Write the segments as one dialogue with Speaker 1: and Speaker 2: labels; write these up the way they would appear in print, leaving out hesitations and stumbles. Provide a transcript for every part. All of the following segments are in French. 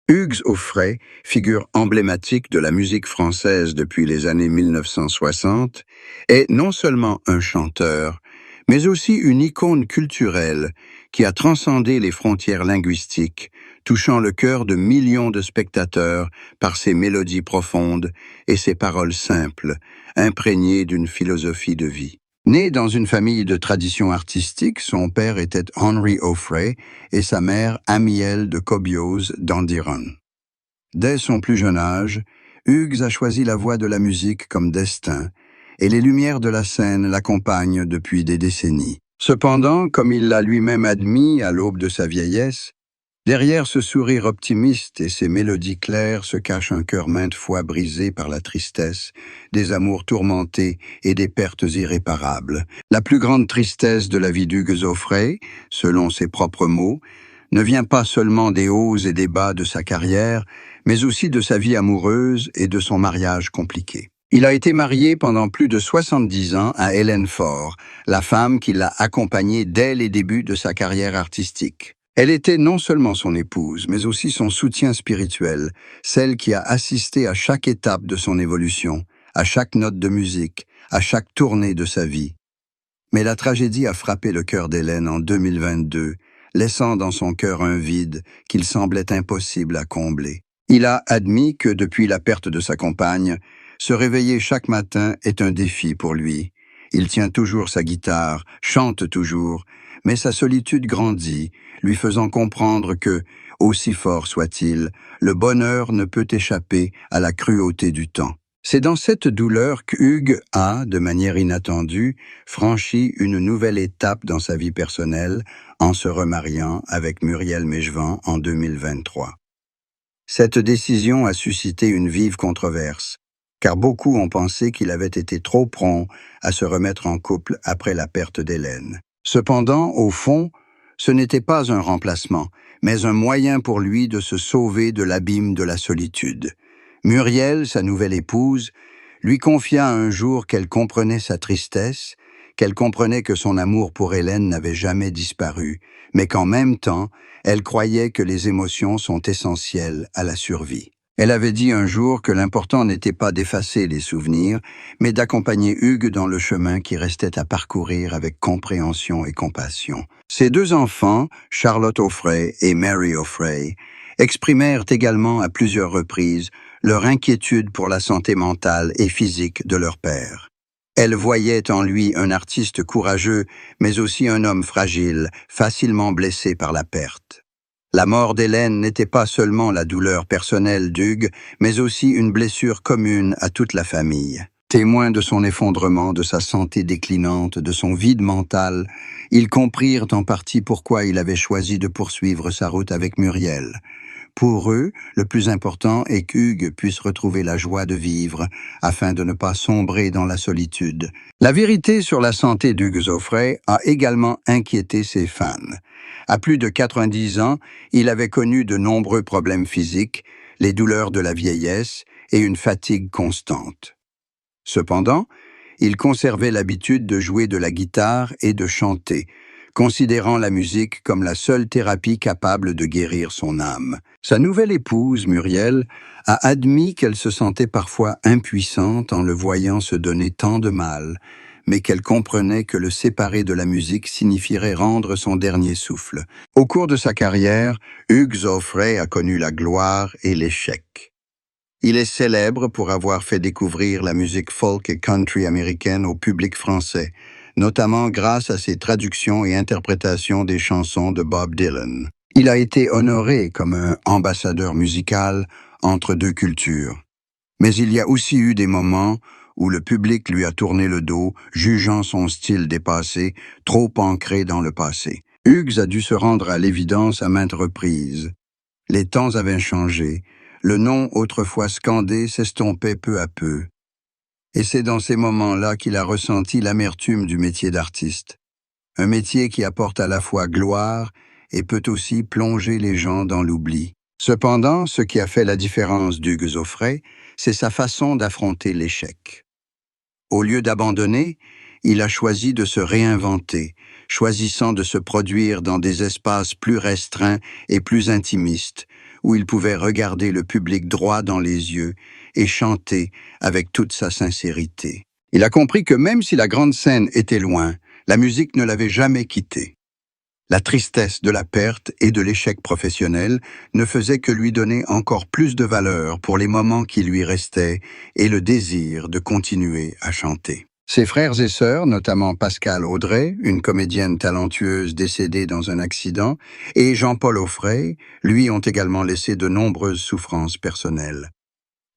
Speaker 1: Hugues Aufray, figure emblématique de la musique française depuis les années 1960, est non seulement un chanteur, mais aussi une icône culturelle qui a transcendé les frontières linguistiques, touchant le cœur de millions de spectateurs par ses mélodies profondes et ses paroles simples, imprégnées d'une philosophie de vie. Né dans une famille de tradition artistique, son père était Henry Aufray et sa mère Amiel de Cobioz d'Andiron. Dès son plus jeune âge, Hugues a choisi la voie de la musique comme destin, et les lumières de la scène l'accompagnent depuis des décennies. Cependant, comme il l'a lui-même admis à l'aube de sa vieillesse, derrière ce sourire optimiste et ces mélodies claires se cache un cœur maintes fois brisé par la tristesse, des amours tourmentés et des pertes irréparables. La plus grande tristesse de la vie d'Hugues Aufray, selon ses propres mots, ne vient pas seulement des hauts et des bas de sa carrière, mais aussi de sa vie amoureuse et de son mariage compliqué. Il a été marié pendant plus de 70 ans à Hélène Faure, la femme qui l'a accompagné dès les débuts de sa carrière artistique. Elle était non seulement son épouse, mais aussi son soutien spirituel, celle qui a assisté à chaque étape de son évolution, à chaque note de musique, à chaque tournée de sa vie. Mais la tragédie a frappé le cœur d'Hélène en 2022, laissant dans son cœur un vide qu'il semblait impossible à combler. Il a admis que depuis la perte de sa compagne, se réveiller chaque matin est un défi pour lui. Il tient toujours sa guitare, chante toujours, mais sa solitude grandit, lui faisant comprendre que, aussi fort soit-il, le bonheur ne peut échapper à la cruauté du temps. C'est dans cette douleur qu'Hugues a, de manière inattendue, franchi une nouvelle étape dans sa vie personnelle en se remariant avec Muriel Mejvan en 2023. Cette décision a suscité une vive controverse, car beaucoup ont pensé qu'il avait été trop prompt à se remettre en couple après la perte d'Hélène. Cependant, au fond, ce n'était pas un remplacement, mais un moyen pour lui de se sauver de l'abîme de la solitude. Muriel, sa nouvelle épouse, lui confia un jour qu'elle comprenait sa tristesse, qu'elle comprenait que son amour pour Hélène n'avait jamais disparu, mais qu'en même temps, elle croyait que les émotions sont essentielles à la survie. Elle avait dit un jour que l'important n'était pas d'effacer les souvenirs, mais d'accompagner Hugues dans le chemin qui restait à parcourir avec compréhension et compassion. Ses deux enfants, Charlotte Aufray et Mary Aufray, exprimèrent également à plusieurs reprises leur inquiétude pour la santé mentale et physique de leur père. Elle voyait en lui un artiste courageux, mais aussi un homme fragile, facilement blessé par la perte. La mort d'Hélène n'était pas seulement la douleur personnelle d'Hugues, mais aussi une blessure commune à toute la famille. Témoins de son effondrement, de sa santé déclinante, de son vide mental, ils comprirent en partie pourquoi il avait choisi de poursuivre sa route avec Muriel. Pour eux, le plus important est qu'Hugues puisse retrouver la joie de vivre, afin de ne pas sombrer dans la solitude. La vérité sur la santé d'Hugues Aufray a également inquiété ses fans. À plus de 90 ans, il avait connu de nombreux problèmes physiques, les douleurs de la vieillesse et une fatigue constante. Cependant, il conservait l'habitude de jouer de la guitare et de chanter, considérant la musique comme la seule thérapie capable de guérir son âme. Sa nouvelle épouse, Muriel, a admis qu'elle se sentait parfois impuissante en le voyant se donner tant de mal, mais qu'elle comprenait que le séparer de la musique signifierait rendre son dernier souffle. Au cours de sa carrière, Hugues Aufray a connu la gloire et l'échec. Il est célèbre pour avoir fait découvrir la musique folk et country américaine au public français, notamment grâce à ses traductions et interprétations des chansons de Bob Dylan. Il a été honoré comme un ambassadeur musical entre deux cultures. Mais il y a aussi eu des moments où le public lui a tourné le dos, jugeant son style dépassé, trop ancré dans le passé. Hugues a dû se rendre à l'évidence à maintes reprises. Les temps avaient changé. Le nom autrefois scandé s'estompait peu à peu. Et c'est dans ces moments-là qu'il a ressenti l'amertume du métier d'artiste. Un métier qui apporte à la fois gloire et peut aussi plonger les gens dans l'oubli. Cependant, ce qui a fait la différence d'Hugues Aufray, c'est sa façon d'affronter l'échec. Au lieu d'abandonner, il a choisi de se réinventer, choisissant de se produire dans des espaces plus restreints et plus intimistes, où il pouvait regarder le public droit dans les yeux et chanter avec toute sa sincérité. Il a compris que même si la grande scène était loin, la musique ne l'avait jamais quitté. La tristesse de la perte et de l'échec professionnel ne faisait que lui donner encore plus de valeur pour les moments qui lui restaient et le désir de continuer à chanter. Ses frères et sœurs, notamment Pascal Audrey, une comédienne talentueuse décédée dans un accident, et Jean-Paul Auffray, lui ont également laissé de nombreuses souffrances personnelles.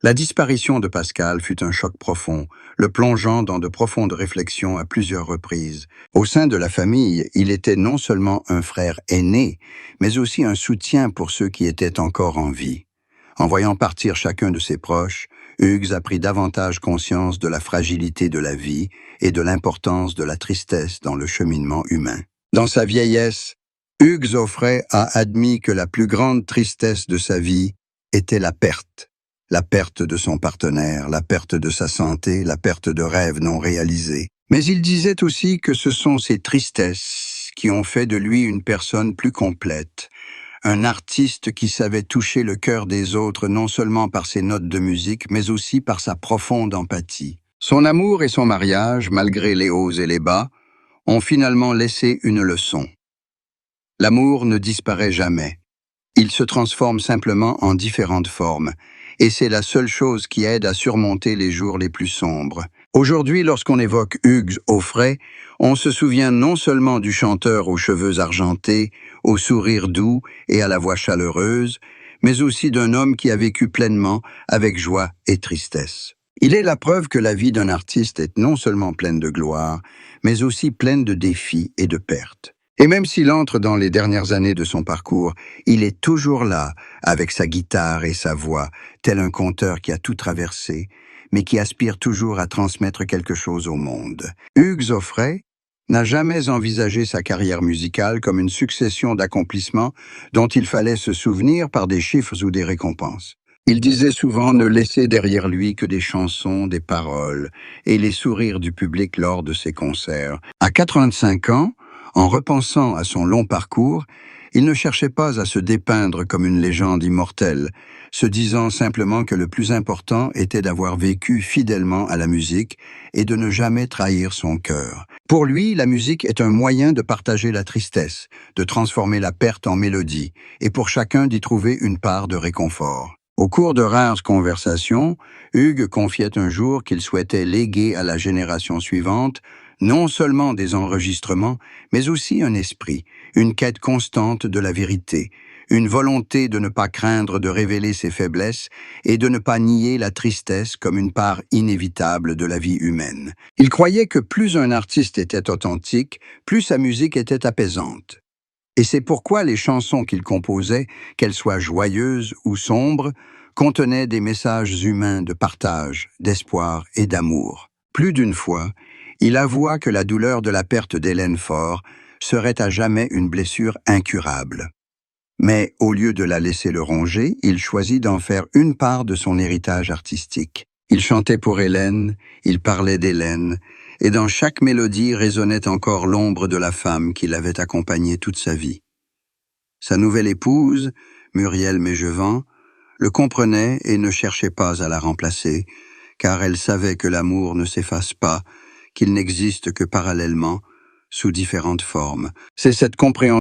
Speaker 1: La disparition de Pascal fut un choc profond, le plongeant dans de profondes réflexions à plusieurs reprises. Au sein de la famille, il était non seulement un frère aîné, mais aussi un soutien pour ceux qui étaient encore en vie. En voyant partir chacun de ses proches, Hugues a pris davantage conscience de la fragilité de la vie et de l'importance de la tristesse dans le cheminement humain. Dans sa vieillesse, Hugues Auffray a admis que la plus grande tristesse de sa vie était la perte. La perte de son partenaire, la perte de sa santé, la perte de rêves non réalisés. Mais il disait aussi que ce sont ces tristesses qui ont fait de lui une personne plus complète, un artiste qui savait toucher le cœur des autres non seulement par ses notes de musique, mais aussi par sa profonde empathie. Son amour et son mariage, malgré les hauts et les bas, ont finalement laissé une leçon. L'amour ne disparaît jamais. Il se transforme simplement en différentes formes, et c'est la seule chose qui aide à surmonter les jours les plus sombres. Aujourd'hui, lorsqu'on évoque Hugues Auffray, on se souvient non seulement du chanteur aux cheveux argentés, au sourire doux et à la voix chaleureuse, mais aussi d'un homme qui a vécu pleinement, avec joie et tristesse. Il est la preuve que la vie d'un artiste est non seulement pleine de gloire, mais aussi pleine de défis et de pertes. Et même s'il entre dans les dernières années de son parcours, il est toujours là, avec sa guitare et sa voix, tel un conteur qui a tout traversé, mais qui aspire toujours à transmettre quelque chose au monde. Hugues Auffray n'a jamais envisagé sa carrière musicale comme une succession d'accomplissements dont il fallait se souvenir par des chiffres ou des récompenses. Il disait souvent ne laisser derrière lui que des chansons, des paroles et les sourires du public lors de ses concerts. À 85 ans, en repensant à son long parcours, il ne cherchait pas à se dépeindre comme une légende immortelle, se disant simplement que le plus important était d'avoir vécu fidèlement à la musique et de ne jamais trahir son cœur. Pour lui, la musique est un moyen de partager la tristesse, de transformer la perte en mélodie, et pour chacun d'y trouver une part de réconfort. Au cours de rares conversations, Hugues confiait un jour qu'il souhaitait léguer à la génération suivante non seulement des enregistrements, mais aussi un esprit, une quête constante de la vérité, une volonté de ne pas craindre de révéler ses faiblesses et de ne pas nier la tristesse comme une part inévitable de la vie humaine. Il croyait que plus un artiste était authentique, plus sa musique était apaisante. Et c'est pourquoi les chansons qu'il composait, qu'elles soient joyeuses ou sombres, contenaient des messages humains de partage, d'espoir et d'amour. Plus d'une fois, il avoua que la douleur de la perte d'Hélène Faure serait à jamais une blessure incurable. Mais au lieu de la laisser le ronger, il choisit d'en faire une part de son héritage artistique. Il chantait pour Hélène, il parlait d'Hélène, et dans chaque mélodie résonnait encore l'ombre de la femme qui l'avait accompagné toute sa vie. Sa nouvelle épouse, Muriel Mégevant, le comprenait et ne cherchait pas à la remplacer, car elle savait que l'amour ne s'efface pas, qu'il n'existe que parallèlement, sous différentes formes. C'est cette compréhension